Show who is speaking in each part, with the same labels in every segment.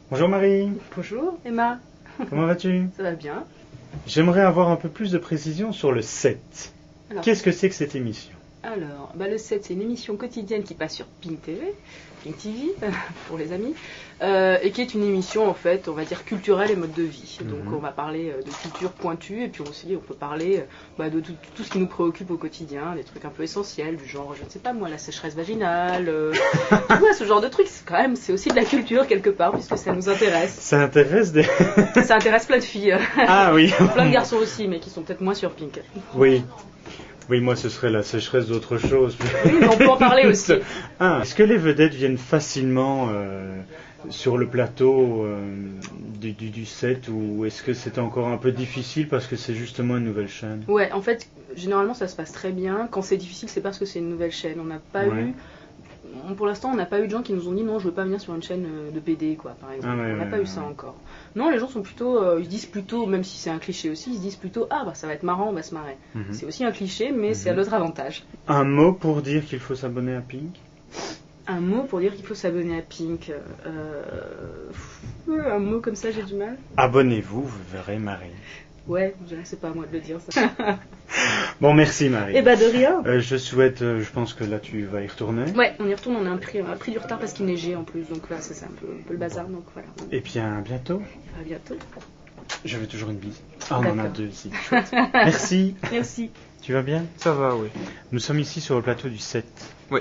Speaker 1: Bonjour Marie,
Speaker 2: Bonjour Emma,
Speaker 1: comment vas-tu?
Speaker 2: ça va bien?
Speaker 1: J'aimerais avoir un peu plus de précision sur le 7.
Speaker 2: Alors,
Speaker 1: Qu'est-ce que c'est que cette émission?
Speaker 2: le 7 c'est une émission quotidienne qui passe sur Pink TV, Pink TV pour les amis, et qui est une émission en fait, on va dire culturelle et mode de vie. Donc on va parler de culture pointue et puis aussi on peut parler de tout ce qui nous préoccupe au quotidien, des trucs un peu essentiels du genre, je ne sais pas moi, la sécheresse vaginale, tu vois, ce genre de trucs. C'est aussi de la culture quelque part puisque ça nous intéresse.
Speaker 1: Ça intéresse des...
Speaker 2: Ça intéresse plein de filles.
Speaker 1: Ah oui.
Speaker 2: Plein de garçons aussi, mais qui sont peut-être moins sur Pink.
Speaker 1: Oui. Oui, moi ce serait la sécheresse d'autre chose.
Speaker 2: Oui, mais on peut en parler aussi.
Speaker 1: Ah, est-ce que les vedettes viennent facilement sur le plateau du 7 ou est-ce que c'est encore un peu difficile parce que c'est justement une nouvelle chaîne?
Speaker 2: Ouais, en fait, généralement ça se passe très bien. Quand c'est difficile, c'est parce que c'est une nouvelle chaîne. On n'a pas eu... Pour l'instant, on n'a pas eu de gens qui nous ont dit non, je veux pas venir sur une chaîne de BD, quoi, par exemple.
Speaker 1: Ah ouais,
Speaker 2: on n'a pas eu ça encore. Non, les gens sont plutôt, ils se disent plutôt, même si c'est un cliché aussi, ils se disent plutôt ah bah ça va être marrant, on va se marrer. C'est aussi un cliché, mais c'est à notre avantage.
Speaker 1: Un mot pour dire qu'il faut s'abonner à Pink?
Speaker 2: Un mot pour dire qu'il faut s'abonner à Pink. Un mot comme ça, j'ai du mal.
Speaker 1: Abonnez-vous, vous verrez Marie.
Speaker 2: Ouais, je dirais que c'est pas à moi de le dire ça.
Speaker 1: Bon, merci Marie.
Speaker 2: Eh bah de rien.
Speaker 1: Je pense que là tu vas y retourner.
Speaker 2: Ouais, on y retourne, on a pris du retard parce qu'il neigeait en plus, donc là c'est un peu le bazar, donc voilà.
Speaker 1: Et puis à bientôt.
Speaker 2: À bientôt.
Speaker 1: Je veux toujours une bise. Ah, on en a
Speaker 2: D'accord.
Speaker 1: 2 ici. Merci.
Speaker 2: Merci.
Speaker 1: Tu vas bien?
Speaker 3: Ça va, oui.
Speaker 1: Nous sommes ici sur le plateau du 7.
Speaker 3: Oui.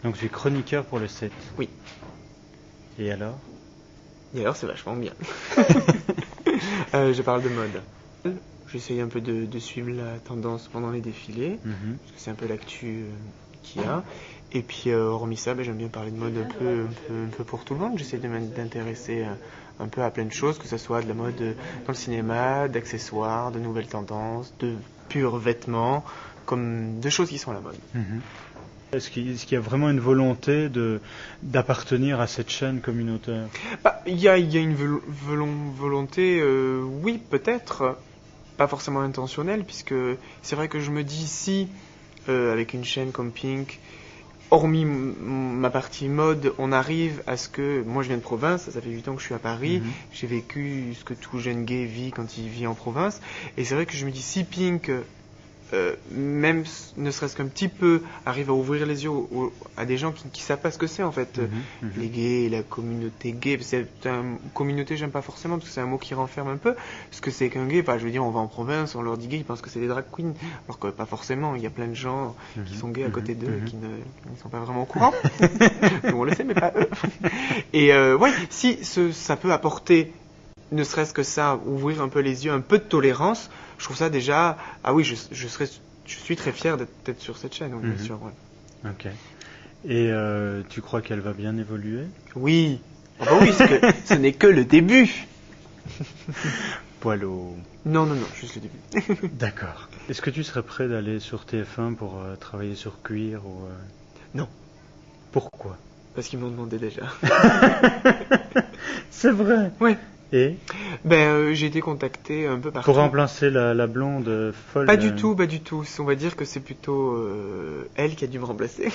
Speaker 1: Donc tu es chroniqueur pour le 7.
Speaker 3: Oui.
Speaker 1: Et alors?
Speaker 3: Et alors, c'est vachement bien. Je parle de mode. J'essaye un peu de suivre la tendance pendant les défilés, parce que c'est un peu l'actu qu'il y a. Et puis, hormis ça, j'aime bien parler de mode un peu pour tout le monde. J'essaie d'intéresser un peu à plein de choses, que ce soit de la mode dans le cinéma, d'accessoires, de nouvelles tendances, de purs vêtements, comme de choses qui sont à la mode.
Speaker 1: Est-ce qu'il y a vraiment une volonté d'appartenir à cette chaîne communautaire?
Speaker 3: Il y a une volonté, oui, peut-être, pas forcément intentionnelle, puisque c'est vrai que je me dis si, avec une chaîne comme Pink, hormis ma partie mode, on arrive à ce que... Moi, je viens de province, ça fait 8 ans que je suis à Paris, j'ai vécu ce que tout jeune gay vit quand il vit en province, et c'est vrai que je me dis si Pink... même ne serait-ce qu'un petit peu arrive à ouvrir les yeux à des gens qui savent pas ce que c'est en fait les gays, la communauté gay. C'est une communauté, j'aime pas forcément parce que c'est un mot qui renferme un peu ce que c'est qu'un gay. Je veux dire, on va en province, on leur dit gay, ils pensent que c'est des drag queens, alors que pas forcément. Il y a plein de gens qui sont gays à côté d'eux qui ne sont pas vraiment au courant. Nous, on le sait, mais pas eux. Et si ça peut apporter, ne serait-ce que ça, ouvrir un peu les yeux, un peu de tolérance, je trouve ça déjà... Ah oui, je suis très fier d'être sur cette chaîne, oui, bien sûr. Ouais.
Speaker 1: Ok. Et tu crois qu'elle va bien évoluer?
Speaker 3: Oui. Ah bah oui, ce n'est que le début.
Speaker 1: Poil au...
Speaker 3: Non, juste le début.
Speaker 1: D'accord. Est-ce que tu serais prêt d'aller sur TF1 pour travailler sur Cuir ou
Speaker 3: Non.
Speaker 1: Pourquoi?
Speaker 3: Parce qu'ils m'ont demandé déjà.
Speaker 1: C'est vrai?
Speaker 3: Ouais.
Speaker 1: Et
Speaker 3: j'ai été contacté un peu partout.
Speaker 1: Pour remplacer la blonde folle?
Speaker 3: Pas du tout. On va dire que c'est plutôt elle qui a dû me remplacer.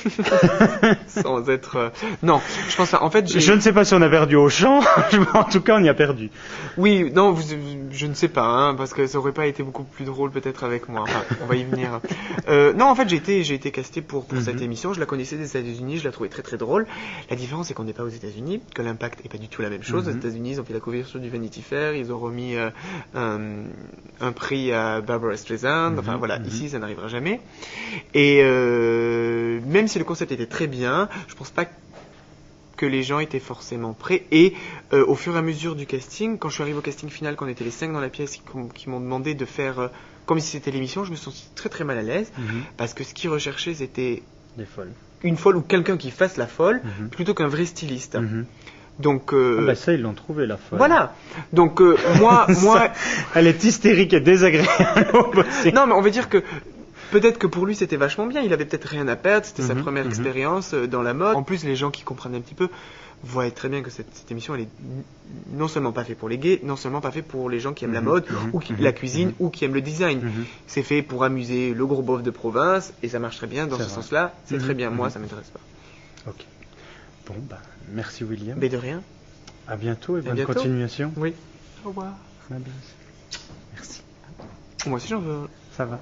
Speaker 3: Sans être... Non, je pense pas. En fait,
Speaker 1: je ne sais pas si on a perdu au champ, en tout cas on y a perdu.
Speaker 3: Oui, non, je ne sais pas, parce que ça aurait pas été beaucoup plus drôle peut-être avec moi. Enfin, on va y venir. Non, en fait, j'ai été casté pour cette émission. Je la connaissais des États-Unis, je la trouvais très très drôle. La différence, c'est qu'on n'est pas aux États-Unis, que l'impact est pas du tout la même chose. Aux États-Unis, ils ont fait la couverture du Vanity Fair, ils ont remis un prix à Barbara Streisand. Enfin voilà, ici, ça n'arrivera jamais. Et même si le concept était très bien, je pense pas que les gens étaient forcément prêts. Et au fur et à mesure du casting, quand je suis arrivé au casting final, qu'on était les 5 dans la pièce qui m'ont demandé de faire comme si c'était l'émission, je me suis senti très très mal à l'aise, parce que ce qu'ils recherchaient, c'était
Speaker 1: des folles.
Speaker 3: Une folle ou quelqu'un qui fasse la folle, plutôt qu'un vrai styliste. Donc
Speaker 1: ça ils l'ont trouvé la folle.
Speaker 3: Voilà. Donc moi
Speaker 1: elle est hystérique et désagréable.
Speaker 3: Non, mais on va dire que peut-être que pour lui c'était vachement bien, il avait peut-être rien à perdre, c'était sa première expérience dans la mode. En plus, les gens qui comprennent un petit peu voient très bien que cette émission, elle est non seulement pas faite pour les gays, non seulement pas faite pour les gens qui aiment la mode, ou la cuisine, ou qui aiment le design. C'est fait pour amuser le gros beauf de province, et ça marche très bien dans ce sens-là. C'est très bien. Moi, ça m'intéresse pas.
Speaker 1: Ok. Bon, merci William.
Speaker 3: Mais de rien.
Speaker 1: À bientôt et bonne
Speaker 3: bientôt.
Speaker 1: continuation.
Speaker 3: Oui. Au revoir.
Speaker 1: Ma bise. Merci.
Speaker 3: Moi aussi j'en veux.
Speaker 1: Ça va.